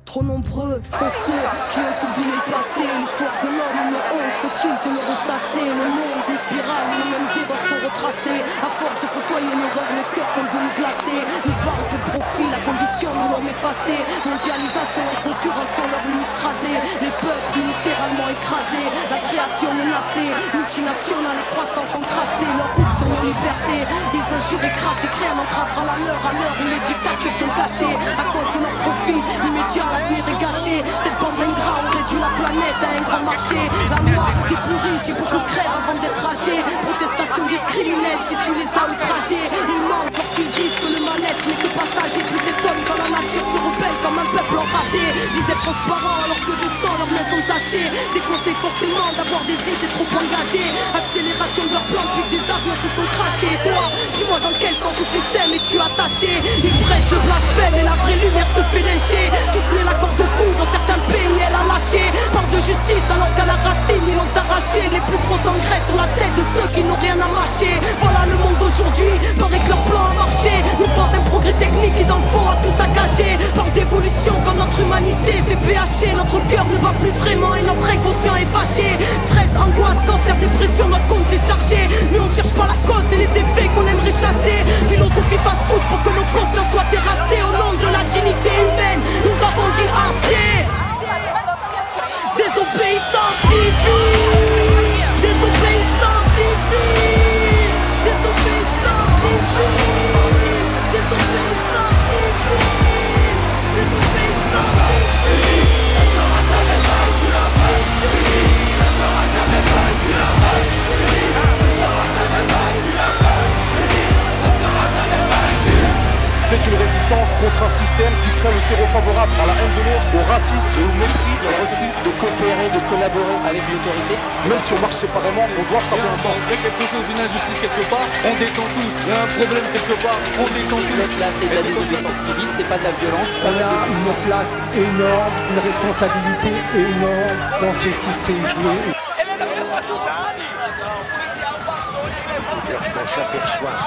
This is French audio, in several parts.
Trop nombreux sont ceux qui ont oublié le passé. L'histoire de l'homme, une honte, faut-il te le ressasser? Le monde, une spirale, les mêmes erreurs sont retracées. À force de côtoyer l'horreur, le cœur sont devenus glacés. Nous parlons de profit, la condition de l'homme effacée. Mondialisation et concurrence sont leurs limites phrasées. Les peuples littéralement écrasés, la création menacée. Multinationales et croissance ont tracé leur route sur nos libertés. Ils injurent et crachent et créent un entrave à l'heure où les dictatures sont cachées. À cause de leur profit immédiat, l'avenir est gâché. Cette bande d'ingrats ont réduit la planète à un grand marché. La noire des plus riches et beaucoup crèvent avant d'être âgés. Protestation des criminels si tu les as outragés. Ils mentent lorsqu'ils disent que le mal-être n'est que passager. Plus s'étonne quand la nature se rebelle comme un peuple enragé. Disaient transparents alors que de sang leurs mains sont tachées. Déconseillent fortement d'avoir des idées trop engagées. Accélération de leur plan depuis que des avions se sont crachés. Et toi, dis-moi dans quel sens au système es-tu attaché? Ils prêchent le blasphème et la vraie lumière se fait lécher. Tous tenez la corde au cou, dans certains pays elle a lâché. Parle de justice alors qu'à la racine ils l'ont arraché. Les plus gros engraissent sur la tête de ceux qui n'ont rien à mâcher. Voilà le monde d'aujourd'hui, paraît que leur plan a marché. Nous vendent un progrès technique qui dans le fond a tout saccagé. Parle d'évolution quand notre humanité s'est fait hacher. Notre cœur ne bat plus vraiment et notre inconscient est fâché. Stress, angoisse, cancer, dépression, notre compte s'est chargé. Mais on ne cherche pas la cause et les effets qu'on aimerait chasser. Philosophie fast-food pour que nos consciences soient terrassées. Au nom de la dignité humaine, nous avons dit assez. Désobéissance civile, désobéissance civile, désobéissance civile, désobéissance civile, désobéissance civile. Elle sera jamais vaincue, la patrie. Elle sera jamais vaincue, la patrie. Elle sera jamais vaincue, la patrie. Elle sera jamais vaincue. C'est une résistance contre un système qui crée le terreau favorable à la haine de l'autre, au racisme et au mépris, le refus de coopérer, de collaborer avec l'autorité. Même si on marche séparément, on doit frapper ensemble. Il y a quelque chose, une injustice quelque part, on descend tous. Il y a un problème quelque part, on descend tous. Là, c'est de la désobéissance civile, c'est pas de la violence. On a une place énorme, une responsabilité énorme dans ce qui s'est joué. Lorsqu'on s'aperçoit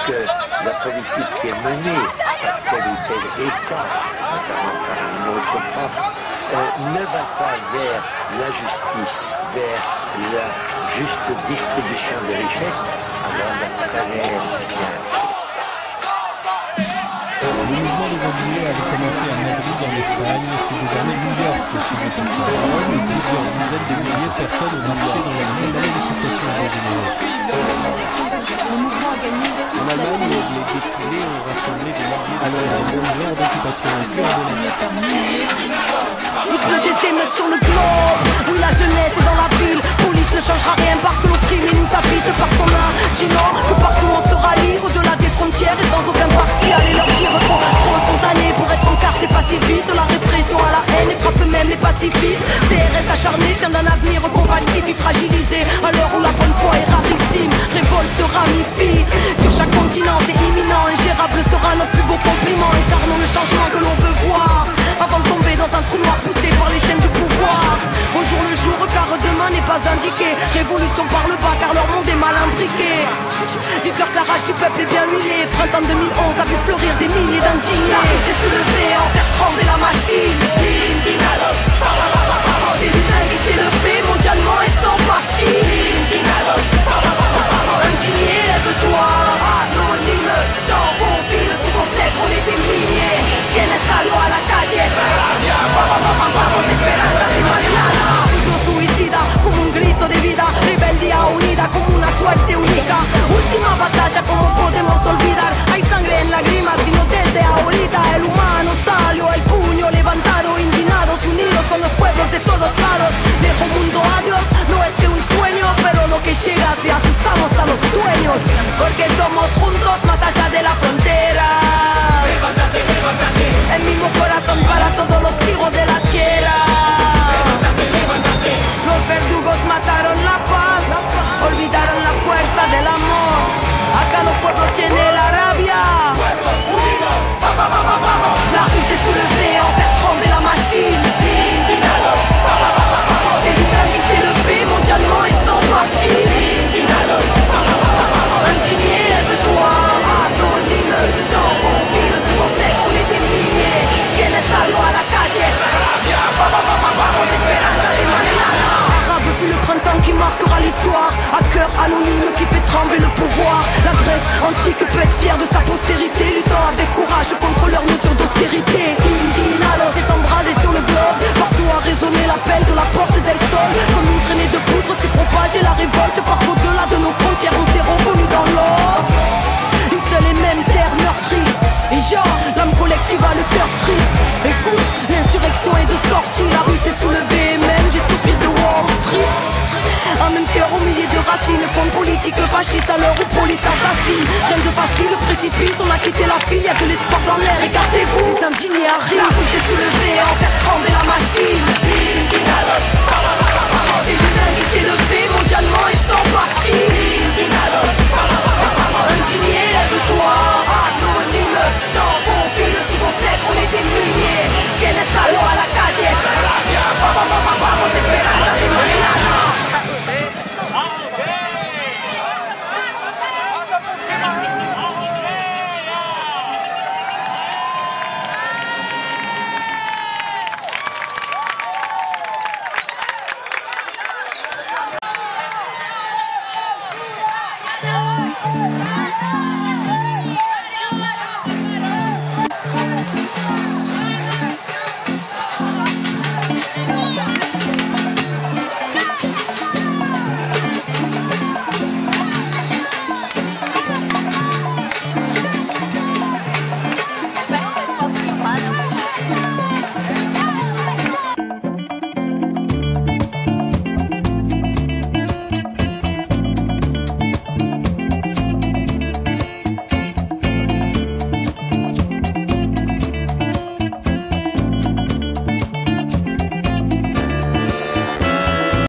que la politique qui est menée par tel ou tel État, notamment par un autre pape, ne va pas vers la justice, vers la juste distribution des richesses, alors la travers vient. Le mouvement des Andouillés avait commencé à Madrid en Espagne, c'est désormais New York qui s'y déplace. À Rome, plusieurs dizaines de milliers de personnes ont marché dans la nuit de la manifestation régionale. En Allemagne, les défilés ont rassemblé des milliers de gens d'occupation au cœur de la ville. Il pleut des émeutes sur le globe. Oui, la jeunesse est dans la ville. Police ne changera rien parce que l'opprimé nous habite. Parce qu'on a dit non, que partout on se rallie. Au-delà des frontières et sans aucun parti. Allez leur dire trop spontané pour être en carte et pas si vite. De la répression à la haine et frappe même les pacifistes. CRS acharné, chien d'un avenir qu'on falsifie, fragilisé. À l'heure où la bonne foi est rarissime, révolte se ramifie. Sur chaque continent c'est imminent. Ingérable sera notre plus beau compliment. Incarnons le changement que l'on veut voir avant de tomber dans un trou noir poussé par les chaînes du pouvoir. Au jour le jour, car demain n'est pas indiqué. Révolution par le bas car leur monde est mal imbriqué. Dites-leur que la rage du peuple est bien huilée. Printemps 2011 a vu fleurir des milliers d'indignés. La rue s'est soulevée en faire trembler la machine. Indignados, c'est l'humain qui s'est levé mondialement et sans parti. Indignados, indigné, lève-toi. Anonyme, dans vos villes, sous vos fenêtres, on est des milliers. Quien es salió a la calle, vamos, esperanza de mañana. Ciclo suicida, como un grito de vida. Rebeldía unida, como una suerte única. Última batalla, como podemos olvidar. Hay sangre en lágrimas, sino desde ahorita el humano sabe. anonyme qui fait trembler le pouvoir. La Grèce antique peut être fière de sa postérité, luttant avec courage contre leurs mesures d'austérité. Indinalos est embrasé sur le globe, partout a résonné l'appel de la porte del Sol. Comme une traînée de poudre s'est propagée la révolte, parce qu'au-delà de nos frontières on s'est reconnu dans l'ordre. Une seule et même terre meurtrie, et genre, l'âme collective a le cœur triste. Écoute, l'insurrection est de sortie, la rue s'est soulevée, même jusqu'au pied de Wall Street. Un même cœur au milieu de racines, fonds politique fasciste à l'heure où police assassine. Jeune de facile, précipice, on a quitté la fille, y'a de l'espoir dans l'air, écartez-vous. Les indignés arrivent, la rue s'est soulevée, en faire trembler la machine.